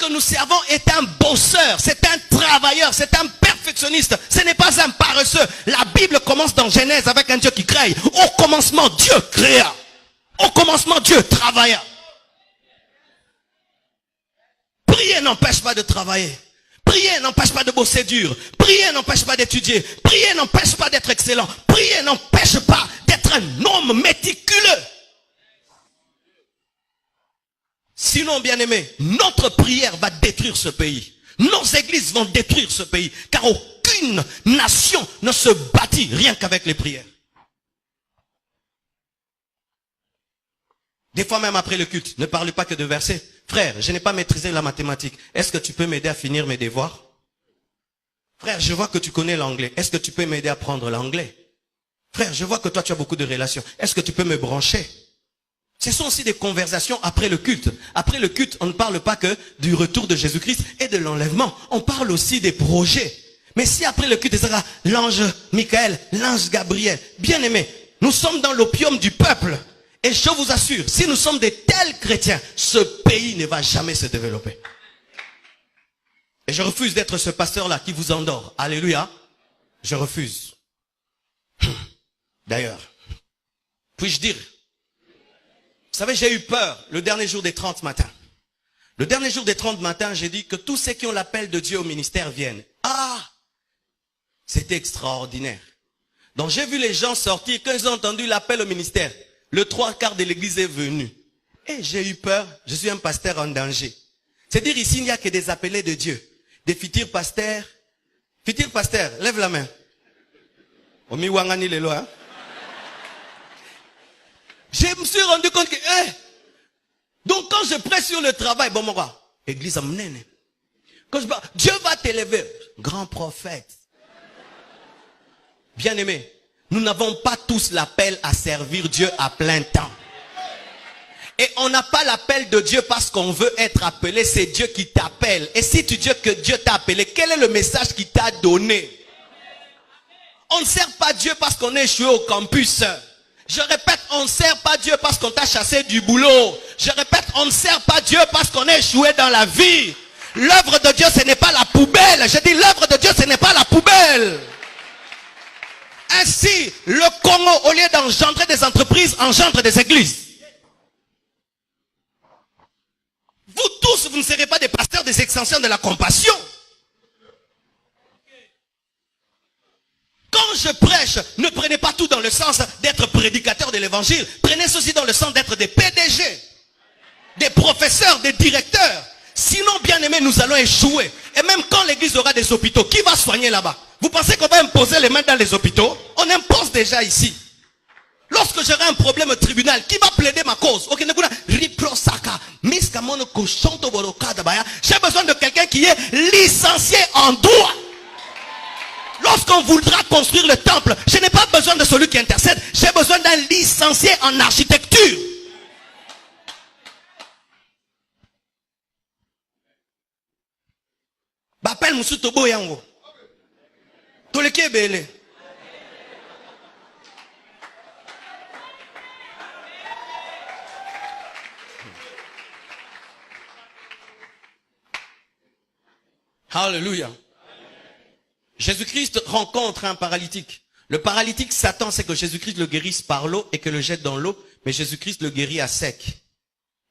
que nous servons est un bosseur, c'est un travailleur, c'est un perfectionniste. Ce n'est pas un paresseux. La Bible commence dans Genèse avec un Dieu qui crée. Au commencement, Dieu créa. Au commencement, Dieu travailla. Prier n'empêche pas de travailler. Prier n'empêche pas de bosser dur. Prier n'empêche pas d'étudier. Prier n'empêche pas d'être excellent. Prier n'empêche pas d'être un homme méticuleux. Sinon, bien-aimé, notre prière va détruire ce pays. Nos églises vont détruire ce pays. Car aucune nation ne se bâtit rien qu'avec les prières. Des fois même après le culte, ne parlez pas que de versets. Frère, je n'ai pas maîtrisé la mathématique. Est-ce que tu peux m'aider à finir mes devoirs? Frère, je vois que tu connais l'anglais. Est-ce que tu peux m'aider à apprendre l'anglais? Frère, je vois que toi tu as beaucoup de relations. Est-ce que tu peux me brancher? Ce sont aussi des conversations après le culte. Après le culte, on ne parle pas que du retour de Jésus-Christ et de l'enlèvement. On parle aussi des projets. Mais si après le culte, c'est l'ange Michael, l'ange Gabriel, bien aimé, nous sommes dans l'opium du peuple. Et je vous assure, si nous sommes des tels chrétiens, ce pays ne va jamais se développer. Et je refuse d'être ce pasteur-là qui vous endort. Alléluia. Je refuse. D'ailleurs, puis-je dire, vous savez, j'ai eu peur le dernier jour des 30 matins. Le dernier jour des 30 matins, j'ai dit que tous ceux qui ont l'appel de Dieu au ministère viennent. Ah! C'était extraordinaire. Donc j'ai vu les gens sortir, quand ils ont entendu l'appel au ministère, le 3/4 de l'église est venu. Et j'ai eu peur, je suis un pasteur en danger. C'est-à-dire ici, il n'y a que des appelés de Dieu. Des futurs pasteurs. Futurs pasteurs, lève la main. Omi wangani lelo, hein? Je me suis rendu compte que, donc quand je prêche sur le travail, bon, moi, église à m'nene. Quand je parle, Dieu va t'élever. Grand prophète. Bien aimé, nous n'avons pas tous l'appel à servir Dieu à plein temps. Et on n'a pas l'appel de Dieu parce qu'on veut être appelé, c'est Dieu qui t'appelle. Et si tu dis que Dieu t'a appelé, quel est le message qu'il t'a donné? On ne sert pas Dieu parce qu'on est échoué au campus. Je répète, on ne sert pas Dieu parce qu'on t'a chassé du boulot. Je répète, on ne sert pas Dieu parce qu'on est échoué dans la vie. L'œuvre de Dieu, ce n'est pas la poubelle. Je dis, l'œuvre de Dieu, ce n'est pas la poubelle. Ainsi, le Congo, au lieu d'engendrer des entreprises, engendre des églises. Vous tous, vous ne serez pas des pasteurs des extensions de la compassion. Quand je prêche, ne prenez pas tout dans le sens d'être prédicateur de l'évangile. Prenez ceci dans le sens d'être des PDG, des professeurs, des directeurs. Sinon, bien aimé, nous allons échouer. Et même quand l'église aura des hôpitaux, qui va soigner là-bas? Vous pensez qu'on va imposer les mains dans les hôpitaux? On impose déjà ici. Lorsque j'aurai un problème au tribunal, qui va plaider ma cause? J'ai besoin de quelqu'un qui est licencié en droit. Lorsqu'on voudra construire le temple, je n'ai pas besoin de celui qui intercède. J'ai besoin d'un licencié en architecture. Bapel Musutobo Yango. Toleke Bele. Hallelujah. Jésus-Christ rencontre un paralytique. Le paralytique s'attend, c'est que Jésus-Christ le guérisse par l'eau et que le jette dans l'eau, mais Jésus-Christ le guérit à sec.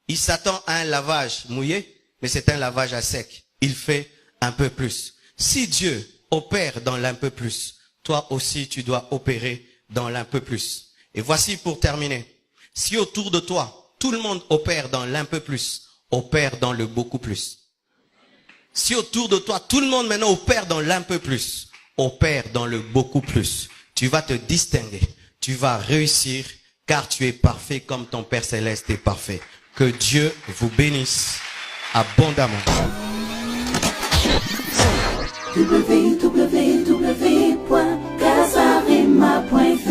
Il s'attend à un lavage mouillé, mais c'est un lavage à sec. Il fait un peu plus. Si Dieu opère dans l'un peu plus, toi aussi tu dois opérer dans l'un peu plus. Et voici pour terminer. Si autour de toi, tout le monde opère dans l'un peu plus, opère dans le beaucoup plus. Si autour de toi, tout le monde maintenant opère dans l'un peu plus, opère dans le beaucoup plus, tu vas te distinguer, tu vas réussir, car tu es parfait comme ton Père Céleste est parfait. Que Dieu vous bénisse abondamment. www.casarema.fr